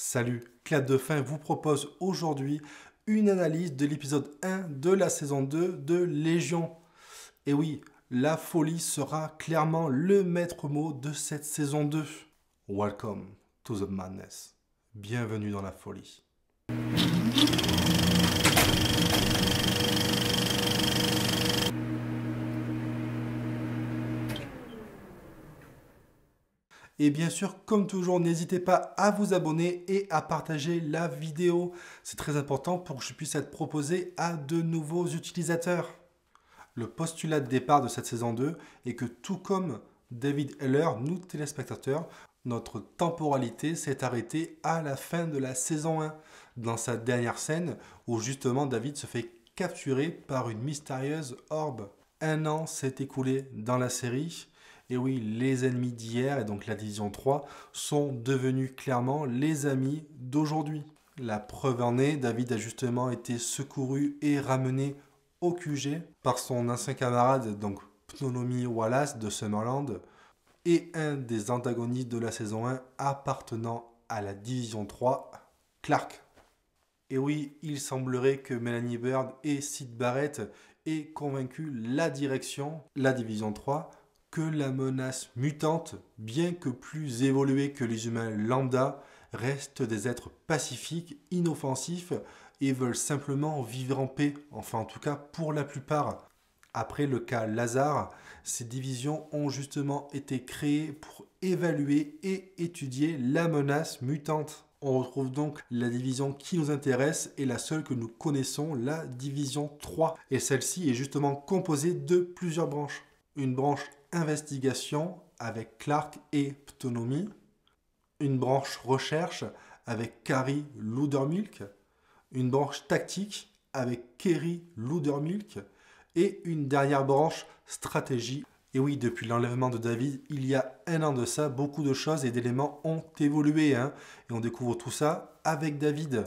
Salut, Clap de Fin vous propose aujourd'hui une analyse de l'épisode 1 de la saison 2 de Légion. Et oui, la folie sera clairement le maître mot de cette saison 2. Welcome to the madness. Bienvenue dans la folie. Et bien sûr, comme toujours, n'hésitez pas à vous abonner et à partager la vidéo. C'est très important pour que je puisse être proposé à de nouveaux utilisateurs. Le postulat de départ de cette saison 2 est que tout comme David Heller, nous téléspectateurs, notre temporalité s'est arrêtée à la fin de la saison 1, dans sa dernière scène où justement David se fait capturer par une mystérieuse orbe. Un an s'est écoulé dans la série. Et oui, les ennemis d'hier, et donc la division 3, sont devenus clairement les amis d'aujourd'hui. La preuve en est, David a justement été secouru et ramené au QG par son ancien camarade, donc Ptolemy Wallace de Summerland, et un des antagonistes de la saison 1 appartenant à la division 3, Clark. Et oui, il semblerait que Melanie Bird et Syd Barrett aient convaincu la direction, la division 3, que la menace mutante, bien que plus évoluée que les humains lambda, reste des êtres pacifiques, inoffensifs et veulent simplement vivre en paix, enfin en tout cas pour la plupart. Après le cas Lazare, ces divisions ont justement été créées pour évaluer et étudier la menace mutante. On retrouve donc la division qui nous intéresse et la seule que nous connaissons, la division 3. Et celle-ci est justement composée de plusieurs branches. Une branche investigation avec Clark et Ptolemy, une branche recherche avec Carrie Loudermilk, une branche tactique avec Kerry Loudermilk et une dernière branche stratégie. Et oui, depuis l'enlèvement de David, il y a un an de ça, beaucoup de choses et d'éléments ont évolué. Et on découvre tout ça avec David.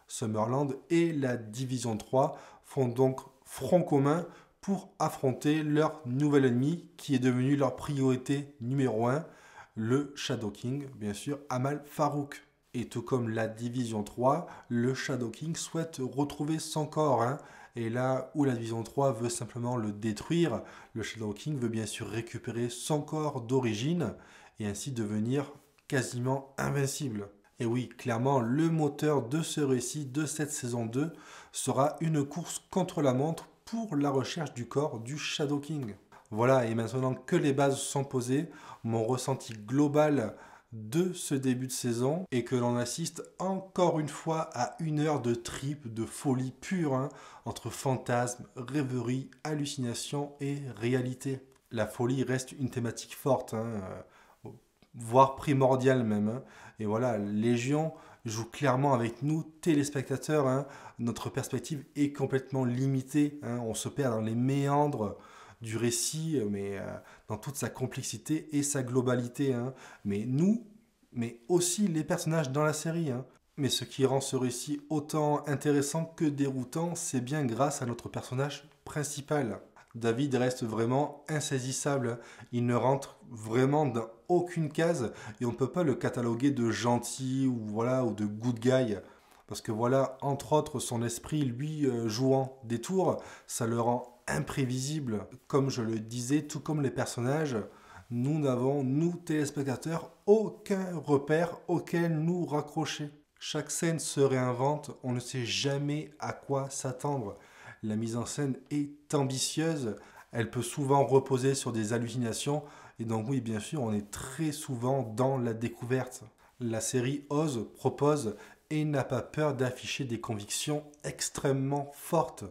Summerland et la Division 3 font donc front commun pour affronter leur nouvel ennemi qui est devenu leur priorité numéro 1, le Shadow King, bien sûr, Amal Farouk. Et tout comme la Division 3, le Shadow King souhaite retrouver son corps. Et là où la Division 3 veut simplement le détruire, le Shadow King veut bien sûr récupérer son corps d'origine et ainsi devenir quasiment invincible. Et oui, clairement, le moteur de ce récit de cette saison 2 sera une course contre la montre pour la recherche du corps du Shadow King. Voilà, et maintenant que les bases sont posées, mon ressenti global de ce début de saison est que l'on assiste encore une fois à une heure de trip, de folie pure, entre fantasmes, rêveries, hallucinations et réalité. La folie reste une thématique forte, voire primordiale même. Et voilà, Légion joue clairement avec nous, téléspectateurs. Notre perspective est complètement limitée. On se perd dans les méandres du récit, mais dans toute sa complexité et sa globalité. Mais nous, mais aussi les personnages dans la série. Mais ce qui rend ce récit autant intéressant que déroutant, c'est bien grâce à notre personnage principal. David reste vraiment insaisissable. Il ne rentre vraiment dans aucune case et on ne peut pas le cataloguer de gentil ou de good guy. Parce que voilà, entre autres, son esprit, lui, jouant des tours, ça le rend imprévisible. Comme je le disais, tout comme les personnages, nous n'avons, nous téléspectateurs, aucun repère auquel nous raccrocher. Chaque scène se réinvente, on ne sait jamais à quoi s'attendre. La mise en scène est ambitieuse, elle peut souvent reposer sur des hallucinations, et donc oui, bien sûr, on est très souvent dans la découverte. La série ose, propose, et n'a pas peur d'afficher des convictions extrêmement fortes.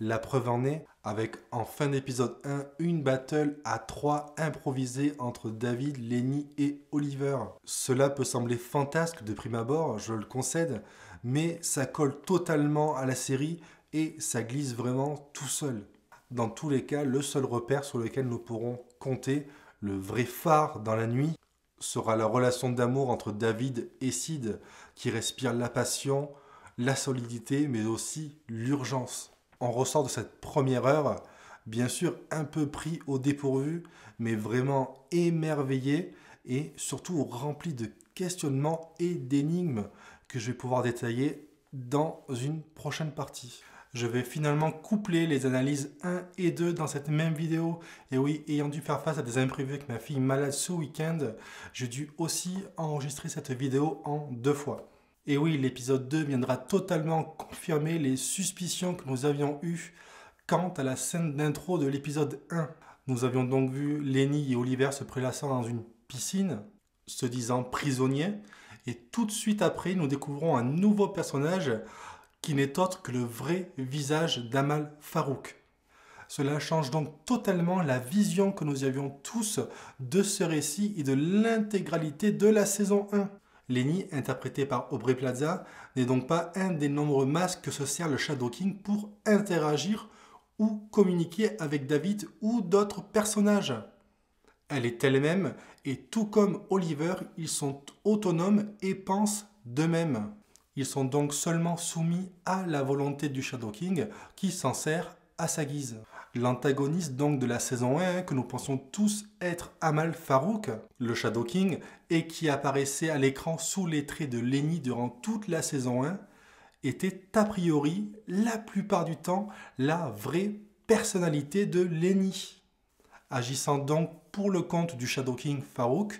La preuve en est, avec en fin d'épisode 1, une battle à 3 improvisée entre David, Lenny et Oliver. Cela peut sembler fantasque de prime abord, je le concède, mais ça colle totalement à la série et ça glisse vraiment tout seul. Dans tous les cas, le seul repère sur lequel nous pourrons compter, le vrai phare dans la nuit, sera la relation d'amour entre David et Syd, qui respire la passion, la solidité, mais aussi l'urgence. On ressort de cette première heure, bien sûr un peu pris au dépourvu, mais vraiment émerveillé et surtout rempli de questionnements et d'énigmes que je vais pouvoir détailler dans une prochaine partie. Je vais finalement coupler les analyses 1 et 2 dans cette même vidéo. Et oui, ayant dû faire face à des imprévus avec ma fille malade ce week-end, j'ai dû aussi enregistrer cette vidéo en 2 fois. Et oui, l'épisode 2 viendra totalement confirmer les suspicions que nous avions eues quant à la scène d'intro de l'épisode 1. Nous avions donc vu Lenny et Oliver se prélassant dans une piscine, se disant prisonniers. Et tout de suite après, nous découvrons un nouveau personnage qui n'est autre que le vrai visage d'Amal Farouk. Cela change donc totalement la vision que nous avions tous de ce récit et de l'intégralité de la saison 1. Lenny, interprété par Aubrey Plaza, n'est donc pas un des nombreux masques que se sert le Shadow King pour interagir ou communiquer avec David ou d'autres personnages. Elle est elle-même et tout comme Oliver, ils sont autonomes et pensent d'eux-mêmes. Ils sont donc seulement soumis à la volonté du Shadow King qui s'en sert à sa guise. L'antagoniste donc de la saison 1, que nous pensions tous être Amal Farouk, le Shadow King, et qui apparaissait à l'écran sous les traits de Lenny durant toute la saison 1, était a priori, la plupart du temps, la vraie personnalité de Lenny. Agissant donc pour le compte du Shadow King Farouk,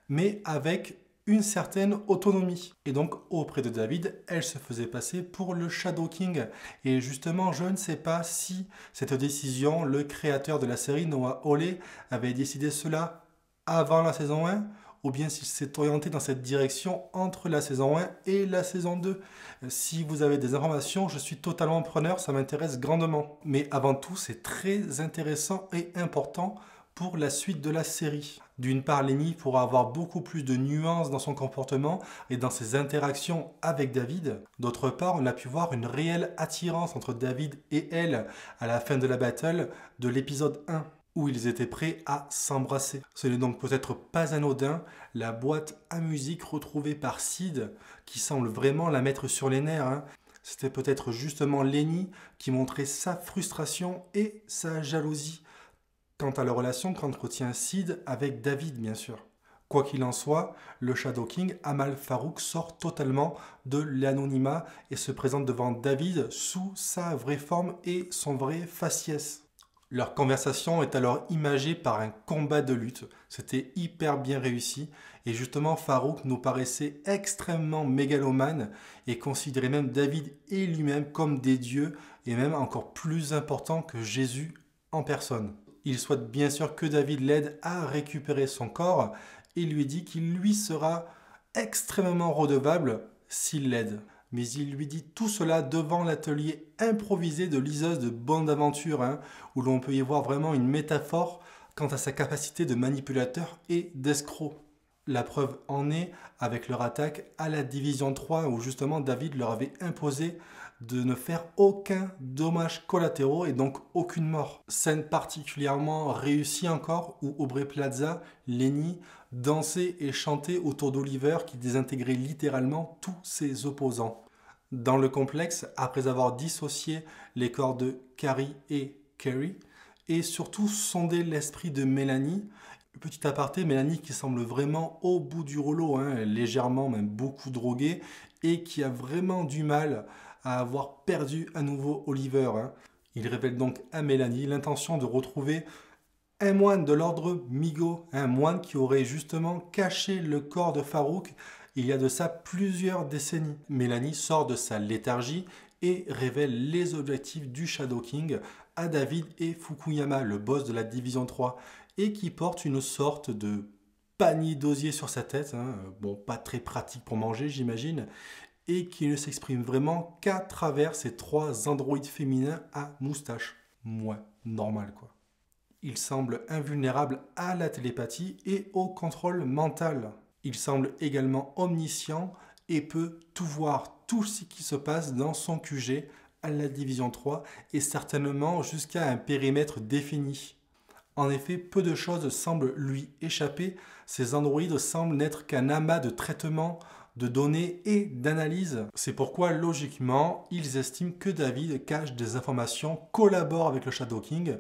mais avec une certaine autonomie. Et donc, auprès de David, elle se faisait passer pour le Shadow King. Et justement, je ne sais pas si cette décision, le créateur de la série, Noah Hawley, avait décidé cela avant la saison 1, ou bien s'il s'est orienté dans cette direction entre la saison 1 et la saison 2. Si vous avez des informations, je suis totalement preneur, ça m'intéresse grandement. Mais avant tout, c'est très intéressant et important pour la suite de la série. D'une part, Lenny pourra avoir beaucoup plus de nuances dans son comportement et dans ses interactions avec David. D'autre part, on a pu voir une réelle attirance entre David et elle à la fin de la battle de l'épisode 1, où ils étaient prêts à s'embrasser. Ce n'est donc peut-être pas anodin, la boîte à musique retrouvée par Sid, qui semble vraiment la mettre sur les nerfs. C'était peut-être justement Lenny qui montrait sa frustration et sa jalousie quant à la relation qu'entretient Sid avec David, bien sûr. Quoi qu'il en soit, le Shadow King, Amal Farouk, sort totalement de l'anonymat et se présente devant David sous sa vraie forme et son vrai faciès. Leur conversation est alors imagée par un combat de lutte. C'était hyper bien réussi. Et justement, Farouk nous paraissait extrêmement mégalomane et considérait même David et lui-même comme des dieux et même encore plus importants que Jésus en personne. Il souhaite bien sûr que David l'aide à récupérer son corps et lui dit qu'il lui sera extrêmement redevable s'il l'aide. Mais il lui dit tout cela devant l'atelier improvisé de liseuse de bande d'aventure, où l'on peut y voir vraiment une métaphore quant à sa capacité de manipulateur et d'escroc. La preuve en est avec leur attaque à la division 3, où justement David leur avait imposé de ne faire aucun dommage collatéraux et donc aucune mort. Scène particulièrement réussie encore où Aubrey Plaza, Lenny, dansait et chantait autour d'Oliver qui désintégrait littéralement tous ses opposants. Dans le complexe, après avoir dissocié les corps de Carrie et Carrie, et surtout sondé l'esprit de Mélanie, petit aparté, Mélanie qui semble vraiment au bout du rouleau, légèrement, même beaucoup droguée, et qui a vraiment du mal à avoir perdu à nouveau Oliver. Il révèle donc à Mélanie l'intention de retrouver un moine de l'ordre Migo, un moine qui aurait justement caché le corps de Farouk il y a de ça plusieurs décennies. Mélanie sort de sa léthargie et révèle les objectifs du Shadow King à David et Fukuyama, le boss de la division 3, et qui porte une sorte de panier d'osier sur sa tête, bon, pas très pratique pour manger j'imagine, et qui ne s'exprime vraiment qu'à travers ces 3 androïdes féminins à moustache. Normal quoi. Il semble invulnérable à la télépathie et au contrôle mental. Il semble également omniscient et peut tout voir, tout ce qui se passe dans son QG à la division 3 et certainement jusqu'à un périmètre défini. En effet, peu de choses semblent lui échapper, ces androïdes semblent n'être qu'un amas de traitements, de données et d'analyses. C'est pourquoi, logiquement, ils estiment que David cache des informations, collabore avec le Shadow King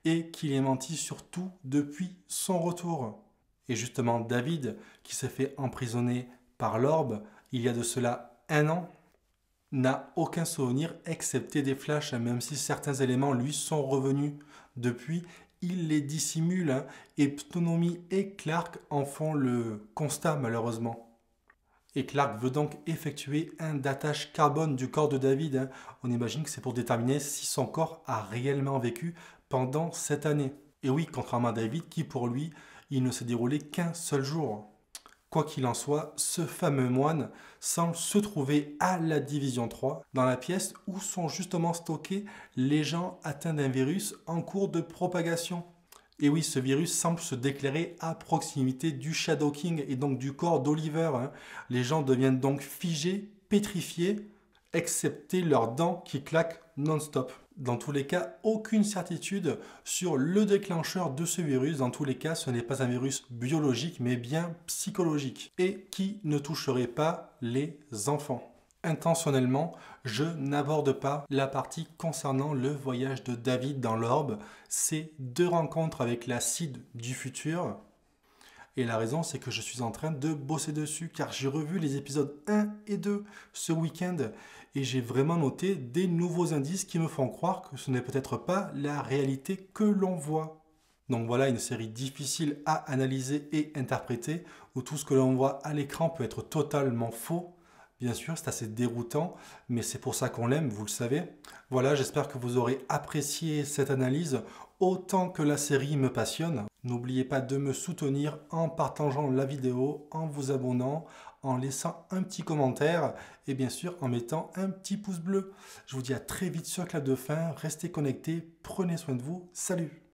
et qu'il est menti sur tout depuis son retour. Et justement, David, qui s'est fait emprisonner par l'orbe il y a de cela 1 an n'a aucun souvenir excepté des flashs, même si certains éléments lui sont revenus depuis. Il les dissimule et Ptonomy et Clark en font le constat malheureusement. Et Clark veut donc effectuer un datage carbone du corps de David. On imagine que c'est pour déterminer si son corps a réellement vécu pendant cette année. Et oui, contrairement à David qui pour lui, il ne s'est déroulé qu'un seul jour. Quoi qu'il en soit, ce fameux moine semble se trouver à la division 3, dans la pièce où sont justement stockés les gens atteints d'un virus en cours de propagation. Et oui, ce virus semble se déclarer à proximité du Shadow King et donc du corps d'Oliver. Les gens deviennent donc figés, pétrifiés, excepté leurs dents qui claquent non-stop. Dans tous les cas, aucune certitude sur le déclencheur de ce virus. Dans tous les cas, ce n'est pas un virus biologique, mais bien psychologique. Et qui ne toucherait pas les enfants. Intentionnellement, je n'aborde pas la partie concernant le voyage de David dans l'orbe. Ces 2 rencontres avec la Sid du futur. Et la raison, c'est que je suis en train de bosser dessus, car j'ai revu les épisodes 1 et 2 ce week-end, et j'ai vraiment noté des nouveaux indices qui me font croire que ce n'est peut-être pas la réalité que l'on voit. Donc voilà une série difficile à analyser et interpréter, où tout ce que l'on voit à l'écran peut être totalement faux. Bien sûr, c'est assez déroutant, mais c'est pour ça qu'on l'aime, vous le savez. Voilà, j'espère que vous aurez apprécié cette analyse autant que la série me passionne. N'oubliez pas de me soutenir en partageant la vidéo, en vous abonnant, en laissant un petit commentaire et bien sûr en mettant un petit pouce bleu. Je vous dis à très vite sur Clap de Fin, restez connectés, prenez soin de vous, salut!